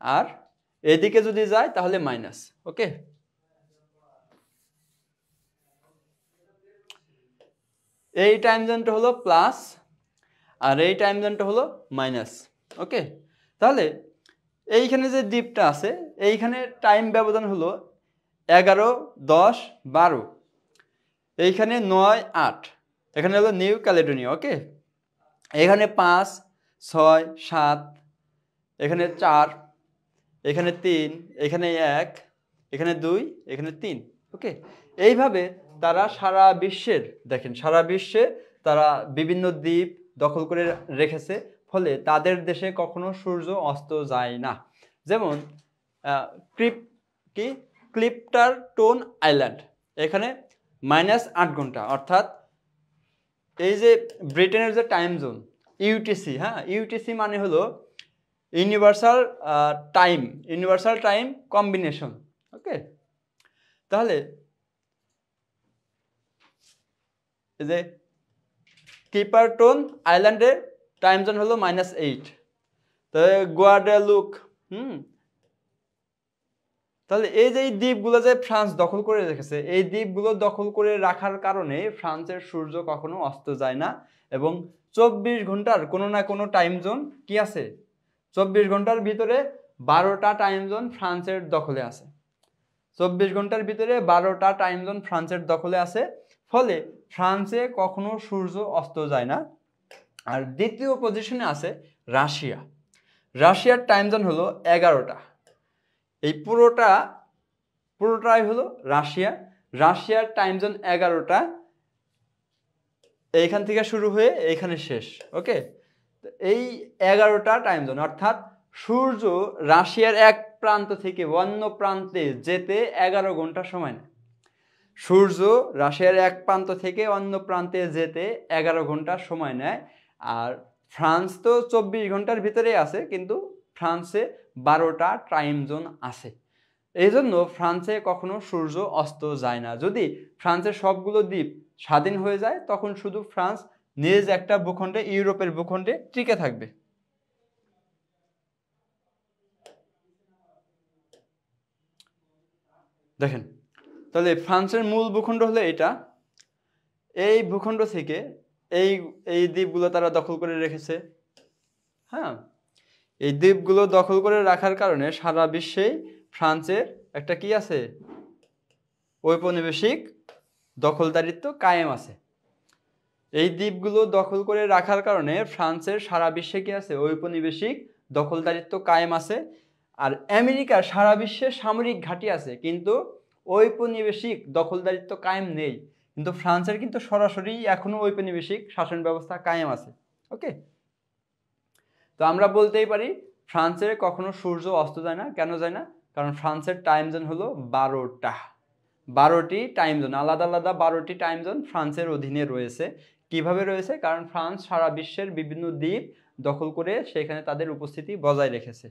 আর এদিকে যদি যায় তাহলে মাইনাস। ওকে, এই টাইম জোনটা হলো প্লাস আর এই টাইম জোনটা হলো মাইনাস। ওকে, তাহলে এইখানে যে দ্বীপটা আছে, এইখানে টাইম ব্যবধান হলো 11, 10, 12, এইখানে 9, 8, এখানে হলো নিউ ক্যালেডোনিয়া। ওকে, এখানে 5, 6, 7, এখানে 4, এখানে 3, এখানে 1, এখানে 2, এখানে 3। ওকে, এইভাবে তারা সারা বিশ্বের, দেখেন সারা বিশ্বে তারা বিভিন্ন দ্বীপ দখল করে রেখেছে, ফলে তাদের দেশে কখনো সূর্য অস্ত যায় না। যেমন ক্লিপটারটন আইল্যান্ড, এখানে -8 ঘন্টা। অর্থাৎ এই যে ব্রিটেনের যে টাইম জোন ইউটিসি, হ্যাঁ, ইউটিসি মানে হলো ইউনিভার্সাল টাইম কম্বিনেশন। ওকে, তাহলে এই যে ক্লিপারটন আইল্যান্ডের টাইম জোন হলো -8। তাহলে গুয়াডালুক, তাহলে এই যে দ্বীপগুলো যে ফ্রান্স দখল করে রেখেছে, এই দ্বীপগুলো দখল করে রাখার কারণে ফ্রান্সের সূর্য কখনো অস্ত যায় না। এবং 24 ঘন্টার কোনো না কোনো টাইম জোন কি আছে, 24 ঘন্টার ভিতরে 12টা টাইম জোন ফ্রান্সের দখলে আছে। 24 ঘন্টার ভিতরে 12টা টাইম জোন ফ্রান্সের দখলে আছে, ফলে ফ্রান্সে কখনো সূর্য অস্ত যায় না। আর দ্বিতীয় পজিশনে আছে রাশিয়ার টাইম জোন হলো 11টা। এই পুরোটাই হলো রাশিয়ার টাইম জোন 11টা। এইখান থেকে শুরু হয়ে এইখানে শেষ। ওকে, এই 11টা টাইম জোন, অর্থাৎ সূর্য রাশিয়ার এক প্রান্ত থেকে অন্য প্রান্তে যেতে 11 ঘন্টা সময় নেয়। সূর্য রাশিয়ার এক প্রান্ত থেকে অন্য প্রান্তে যেতে 11 ঘন্টা সময় নেয়। আর ফ্রান্স তো 24 ঘন্টার ভিতরেই আছে, কিন্তু ফ্রান্সে 12টা টাইম জোন আছে। এই জন্য ফ্রান্সে কখনো সূর্য অস্ত যায় না। যদি ফ্রান্সের সবগুলো দ্বীপ স্বাধীন হয়ে যায়, তখন শুধু ফ্রান্স নিজ একটা ভূখণ্ডে, ইউরোপের ভূখণ্ডে টিকে থাকবে। দেখেন, তাহলে ফ্রান্সের মূল ভূখণ্ড হলো এটা। এই ভূখণ্ড থেকে এই এই দ্বীপগুলো তারা দখল করে রেখেছে। হ্যাঁ, এই দ্বীপগুলো দখল করে রাখার কারণে সারা বিশ্বেই ফ্রান্সের একটা কি আছে, ঔপনিবেশিক দখলদারিত্ব কায়েম আছে। এই দ্বীপগুলো দখল করে রাখার কারণে ফ্রান্সের সারা বিশ্বে কি আছে, ঔপনিবেশিক দখলদারিত্ব কায়েম আছে। আর আমেরিকার সারা বিশ্বে সামরিক ঘাঁটি আছে, কিন্তু ঔপনিবেশিক দখলদারিত্ব কায়েম নেই। কিন্তু ফ্রান্সের কিন্তু সরাসরি এখনো ঔপনিবেশিক শাসন ব্যবস্থা কায়েম আছে। ওকে, তো আমরা বলতেই পারি ফ্রান্সে কখনো সূর্য অস্ত যায় না। কেন যায় না? কারণ ফ্রান্সের টাইম জোন হলো 12টা। 12টি টাইম জোন, আলাদা আলাদা 12টি টাইম জোন ফ্রান্সের অধীনে রয়েছে। কিভাবে রয়েছে? কারণ ফ্রান্স সারা বিশ্বের বিভিন্ন দ্বীপ দখল করে সেখানে তাদের উপস্থিতি বজায় রেখেছে,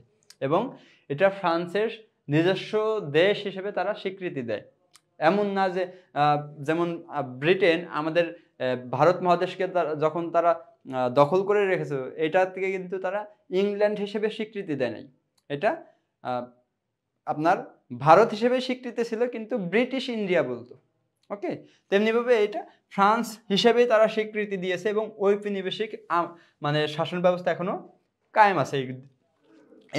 এবং এটা ফ্রান্সের নিজস্ব দেশ হিসেবে তারা স্বীকৃতি দেয়। এমন না যে যেমন ব্রিটেন আমাদের ভারত মহাদেশকে যখন তারা দখল করে রেখেছে, এটা থেকে কিন্তু তারা ইংল্যান্ড হিসেবে স্বীকৃতি দেয় নাই। এটা আপনার ভারত হিসেবে স্বীকৃতি ছিল, কিন্তু ব্রিটিশ ইন্ডিয়া বলতো। ওকে, তেমনিভাবে এটা ফ্রান্স হিসেবেই তারা স্বীকৃতি দিয়েছে, এবং ঔপনিবেশিক মানে শাসন ব্যবস্থা এখনো কায়েম আছে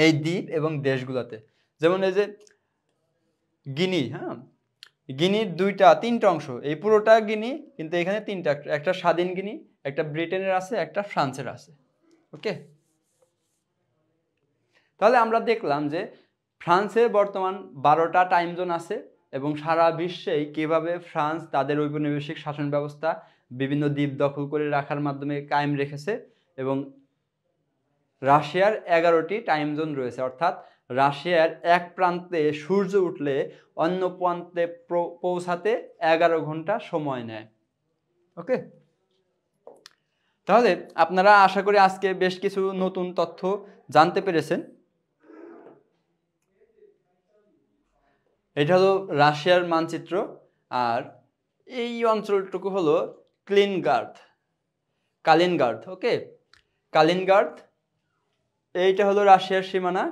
এই দ্বীপ এবং দেশগুলোতে। যেমন এই যে গিনি, হ্যাঁ, গিনির তিনটা অংশ, এই পুরোটা গিনি, কিন্তু এখানে তিনটা, একটা স্বাধীন গিনি, একটা ব্রিটেনের আছে, একটা ফ্রান্সের আছে। ওকে, তাহলে আমরা দেখলাম যে ফ্রান্সের বর্তমান 12টা টাইম জোন আছে, এবং সারা বিশ্বেই কিভাবে ফ্রান্স তাদের ঔপনিবেশিক শাসন ব্যবস্থা বিভিন্ন দ্বীপ দখল করে রাখার মাধ্যমে কায়েম রেখেছে। এবং রাশিয়ার 11টি টাইম জোন রয়েছে, অর্থাৎ রাশিয়ার এক প্রান্তে সূর্য উঠলে অন্য প্রান্তে পৌঁছাতে 11 ঘন্টা সময় নেয়। ওকে, তাহলে আপনারা আশা করি আজকে বেশ কিছু নতুন তথ্য জানতে পেরেছেন। এটা হলো রাশিয়ার মানচিত্র, আর এই অঞ্চলটুকু হলো কালিনগ্রাদ। ওকে, কালিনগ্রাদ, এইটা হলো রাশিয়ার সীমানা।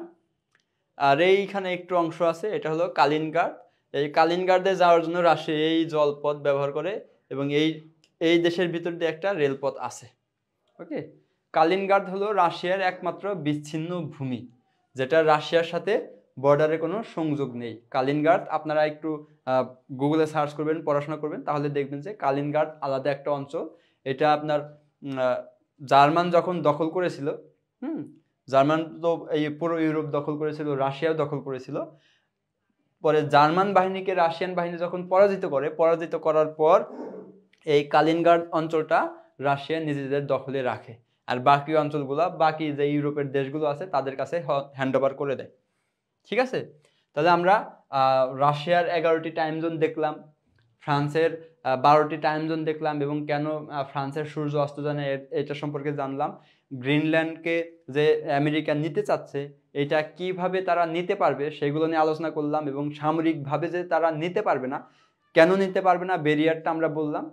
আর এইখানে একটু অংশ আছে, এটা হলো কালিনগ্রাদ। এই কালিনগ্রাদে যাওয়ার জন্য রাশিয়া এই জলপথ ব্যবহার করে, এবং এই দেশের ভিতর দিয়ে একটা রেলপথ আছে। ওকে, কালিনগ্রাদ হলো রাশিয়ার একমাত্র বিচ্ছিন্ন ভূমি, যেটা রাশিয়ার সাথে বর্ডারে কোনো সংযোগ নেই। কালিনগ্রাদ আপনারা একটু গুগলে সার্চ করবেন, পড়াশোনা করবেন, তাহলে দেখবেন যে কালিনগ্রাদ আলাদা একটা অঞ্চল। এটা আপনার জার্মান যখন দখল করেছিল, জার্মান তো এই পুরো ইউরোপ দখল করেছিল, রাশিয়াও দখল করেছিল। পরে জার্মান বাহিনীকে রাশিয়ান বাহিনী যখন পরাজিত করার পর এই কালিনগ্রাদ অঞ্চলটা রাশিয়া নিজেদের দখলে রাখে, আর বাকি অঞ্চলগুলা বাকি যে ইউরোপের দেশগুলো আছে তাদের কাছে হ্যান্ড ওভার করে দেয়। ঠিক আছে, তাহলে আমরা রাশিয়ার 11টি টাইম জোন দেখলাম, ফ্রান্সের 12টি টাইম জোন দেখলাম, এবং কেন ফ্রান্সের সূর্য অস্ত যায় না এটা সম্পর্কে জানলাম। গ্রিনল্যান্ডকে যে আমেরিকা নিতে চাচ্ছে, এটা কিভাবে তারা নিতে পারবে সেগুলো নিয়ে আলোচনা করলাম, এবং সামরিকভাবে যে তারা নিতে পারবে না, কেন নিতে পারবে না ব্যারিয়ারটা আমরা বললাম।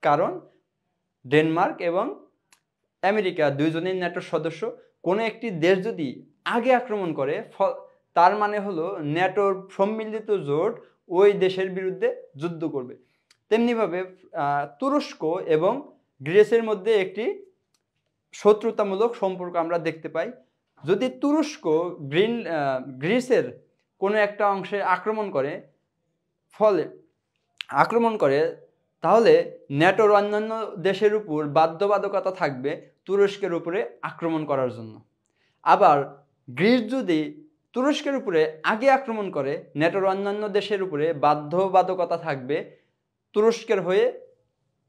কারণ ডেনমার্ক এবং আমেরিকা দুইজনেই ন্যাটোর সদস্য। কোনো একটি দেশ যদি আগে আক্রমণ করে, তার মানে হলো ন্যাটোর সম্মিলিত জোট ওই দেশের বিরুদ্ধে যুদ্ধ করবে। তেমনিভাবে তুরস্ক এবং গ্রিসের মধ্যে একটি শত্রুতামূলক সম্পর্ক আমরা দেখতে পাই। যদি তুরস্ক গ্রিসের কোনো একটা অংশে আক্রমণ করে, তাহলে ন্যাটোর অন্যান্য দেশের উপর বাধ্যবাধকতা থাকবে তুরস্কের উপরে আক্রমণ করার জন্য। আবার গ্রিস যদি তুরস্কের উপরে আগে আক্রমণ করে, ন্যাটোর অন্যান্য দেশের উপরে বাধ্যবাধকতা থাকবে তুরস্কের হয়ে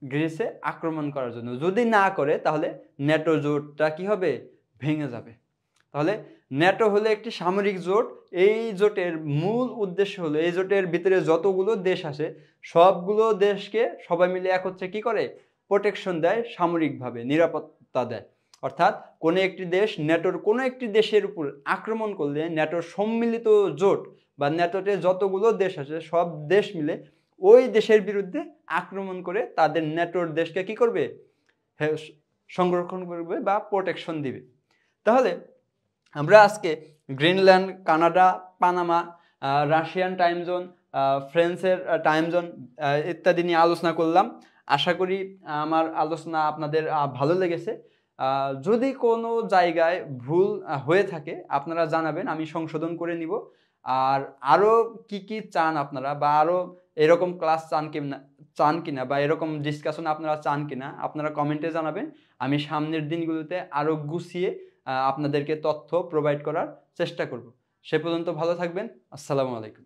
গ্রিসে আক্রমণ করার জন্য। যদি না করে তাহলে ন্যাটো জোটটা কি হবে? ভেঙে যাবে। তাহলে ন্যাটো হলো একটি সামরিক জোট। এই জোটের মূল উদ্দেশ্য হলো এই জোটের ভিতরে যতগুলো দেশ আছে সবগুলো দেশকে সবাই মিলে একত্রে কি করে? প্রোটেকশন দেয়, সামরিকভাবে নিরাপত্তা দেয়। অর্থাৎ কোনো একটি দেশ ন্যাটোর কোনো একটি দেশের উপর আক্রমণ করলে ন্যাটোর সম্মিলিত জোট বা ন্যাটোতে যতগুলো দেশ আছে সব দেশ মিলে ওই দেশের বিরুদ্ধে আক্রমণ করে তাদের ন্যাটোর দেশকে কি করবে? সংরক্ষণ করবে বা প্রোটেকশন দিবে। তাহলে আমরা আজকে Greenland, Canada, Panama, Russian time zone, ফ্রান্সের টাইম জোন ইত্যাদি নিয়ে আলোচনা করলাম। আশা করি আমার আলোচনা আপনাদের ভালো লেগেছে। যদি কোনো জায়গায় ভুল হয়ে থাকে আপনারা জানাবেন, আমি সংশোধন করে নিব। আর আরও কি কি চান আপনারা, বা আরও এরকম ক্লাস চান কিনা বা এরকম ডিসকাশন আপনারা চান কিনা আপনারা কমেন্টে জানাবেন। আমি সামনের দিনগুলোতে আরও গুছিয়ে আপনাদেরকে তথ্য প্রোভাইড করার চেষ্টা করব। সে পর্যন্ত ভালো থাকবেন। আসসালামু আলাইকুম।